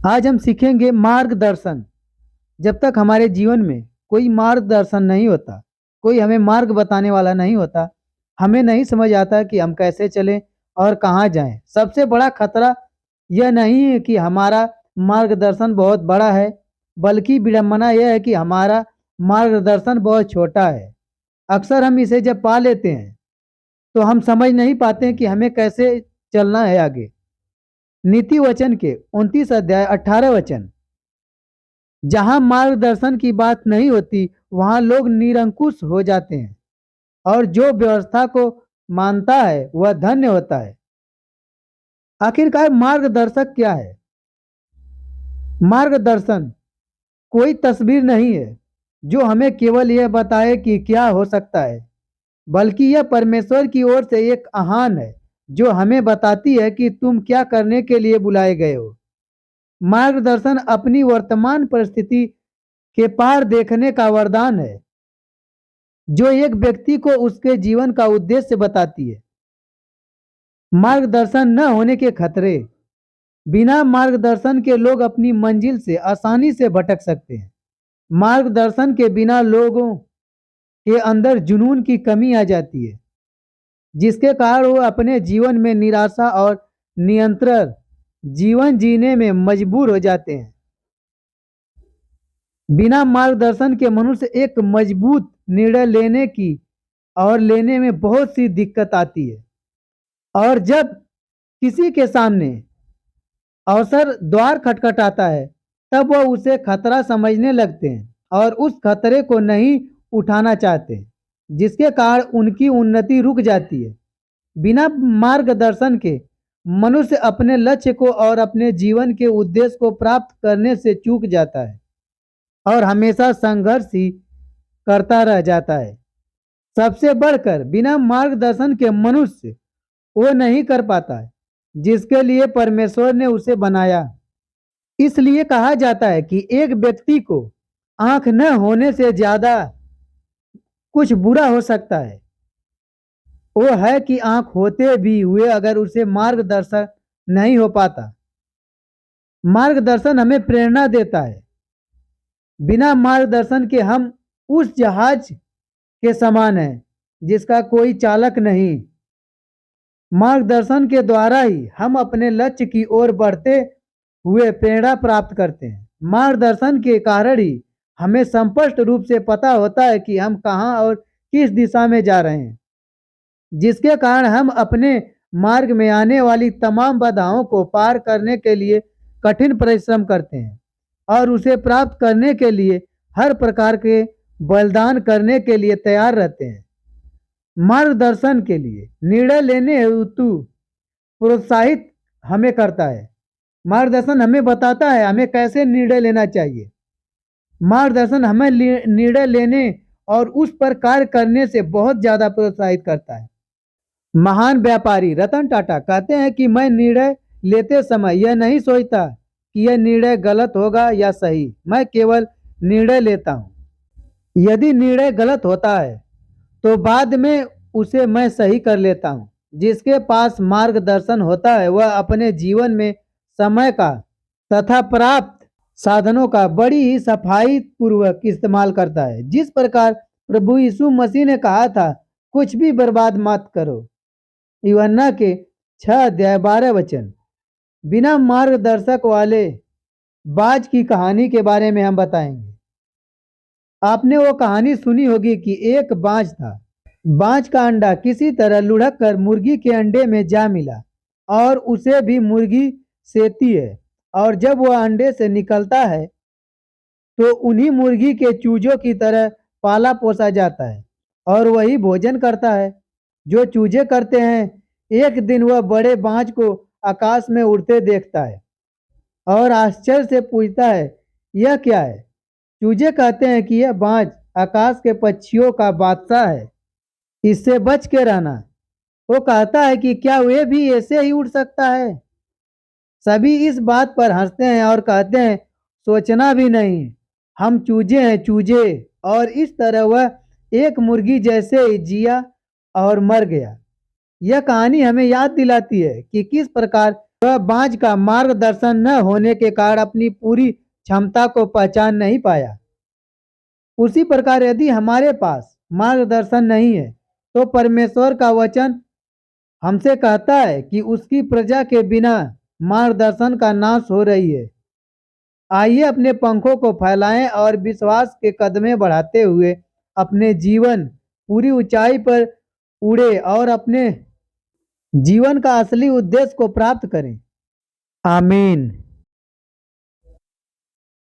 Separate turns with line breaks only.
आज हम सीखेंगे मार्गदर्शन। जब तक हमारे जीवन में कोई मार्गदर्शन नहीं होता, कोई हमें मार्ग बताने वाला नहीं होता, हमें नहीं समझ आता कि हम कैसे चलें और कहाँ जाएं। सबसे बड़ा खतरा यह नहीं है कि हमारा मार्गदर्शन बहुत बड़ा है, बल्कि विडंबना यह है कि हमारा मार्गदर्शन बहुत छोटा है। अक्सर हम इसे जब पा लेते हैं तो हम समझ नहीं पाते कि हमें कैसे चलना है आगे। नीति वचन के 29 अध्याय 18 वचन। जहां मार्गदर्शन की बात नहीं होती वहां लोग निरंकुश हो जाते हैं, और जो व्यवस्था को मानता है वह धन्य होता है। आखिरकार मार्गदर्शक क्या है? मार्गदर्शन कोई तस्वीर नहीं है जो हमें केवल यह बताए कि क्या हो सकता है, बल्कि यह परमेश्वर की ओर से एक आह्वान है जो हमें बताती है कि तुम क्या करने के लिए बुलाए गए हो। मार्गदर्शन अपनी वर्तमान परिस्थिति के पार देखने का वरदान है, जो एक व्यक्ति को उसके जीवन का उद्देश्य बताती है। मार्गदर्शन न होने के खतरे। बिना मार्गदर्शन के लोग अपनी मंजिल से आसानी से भटक सकते हैं। मार्गदर्शन के बिना लोगों के अंदर जुनून की कमी आ जाती है, जिसके कारण वो अपने जीवन में निराशा और नियंत्रण जीवन जीने में मजबूर हो जाते हैं। बिना मार्गदर्शन के मनुष्य एक मजबूत निर्णय लेने में बहुत सी दिक्कत आती है, और जब किसी के सामने अवसर द्वार खटखटाता है तब वह उसे खतरा समझने लगते हैं और उस खतरे को नहीं उठाना चाहते, जिसके कारण उनकी उन्नति रुक जाती है। बिना मार्गदर्शन के मनुष्य अपने लक्ष्य को और अपने जीवन के उद्देश्य को प्राप्त करने से चूक जाता है और हमेशा संघर्ष ही करता रह जाता है। सबसे बढ़कर बिना मार्गदर्शन के मनुष्य वो नहीं कर पाता है जिसके लिए परमेश्वर ने उसे बनाया। इसलिए कहा जाता है कि एक व्यक्ति को आंख न होने से ज्यादा कुछ बुरा हो सकता है वो है कि आंख होते भी हुए अगर उसे मार्गदर्शन नहीं हो पाता। मार्गदर्शन हमें प्रेरणा देता है। बिना मार्गदर्शन के हम उस जहाज के समान हैं जिसका कोई चालक नहीं। मार्गदर्शन के द्वारा ही हम अपने लक्ष्य की ओर बढ़ते हुए प्रेरणा प्राप्त करते हैं। मार्गदर्शन के कारण ही हमें स्पष्ट रूप से पता होता है कि हम कहाँ और किस दिशा में जा रहे हैं, जिसके कारण हम अपने मार्ग में आने वाली तमाम बाधाओं को पार करने के लिए कठिन परिश्रम करते हैं और उसे प्राप्त करने के लिए हर प्रकार के बलिदान करने के लिए तैयार रहते हैं। मार्गदर्शन के लिए निर्णय लेने हेतु प्रोत्साहित हमें करता है। मार्गदर्शन हमें बताता है हमें कैसे निर्णय लेना चाहिए। मार्गदर्शन हमें निर्णय लेने और उस पर कार्य करने से बहुत ज्यादा प्रोत्साहित करता है। महान व्यापारी रतन टाटा कहते हैं कि मैं निर्णय लेते समय यह नहीं सोचता कि यह निर्णय गलत होगा या सही, मैं केवल निर्णय लेता हूँ। यदि निर्णय गलत होता है तो बाद में उसे मैं सही कर लेता हूँ। जिसके पास मार्गदर्शन होता है वह अपने जीवन में समय का तथा प्राप्त साधनों का बड़ी ही सफाई पूर्वक इस्तेमाल करता है। जिस प्रकार प्रभु यीशु मसीह ने कहा था, कुछ भी बर्बाद मत करो, यूहन्ना के 6 अध्याय 12 वचन। बिना मार्गदर्शक वाले बाज की कहानी के बारे में हम बताएंगे। आपने वो कहानी सुनी होगी कि एक बाज था। बाज का अंडा किसी तरह लुढ़क कर मुर्गी के अंडे में जा मिला और उसे भी मुर्गी सेती है, और जब वह अंडे से निकलता है तो उन्हीं मुर्गी के चूजों की तरह पाला पोसा जाता है और वही भोजन करता है जो चूजे करते हैं। एक दिन वह बड़े बाज को आकाश में उड़ते देखता है और आश्चर्य से पूछता है, यह क्या है? चूजे कहते हैं कि यह बाज आकाश के पक्षियों का बादशाह है, इससे बच के रहना। वो कहता है कि क्या वे भी ऐसे ही उड़ सकता है? सभी इस बात पर हंसते हैं और कहते हैं, सोचना भी नहीं, हम चूजे हैं चूजे। और इस तरह वह एक मुर्गी जैसे ही जिया और मर गया। यह कहानी हमें याद दिलाती है कि किस प्रकार वह बाँझ का मार्गदर्शन न होने के कारण अपनी पूरी क्षमता को पहचान नहीं पाया। उसी प्रकार यदि हमारे पास मार्गदर्शन नहीं है तो परमेश्वर का वचन हमसे कहता है कि उसकी प्रजा के बिना मार्गदर्शन का नाश हो रही है। आइए अपने पंखों को फैलाएं और विश्वास के कदमें बढ़ाते हुए अपने जीवन पूरी ऊंचाई पर उड़े और अपने जीवन का असली उद्देश्य को प्राप्त करें। आमीन।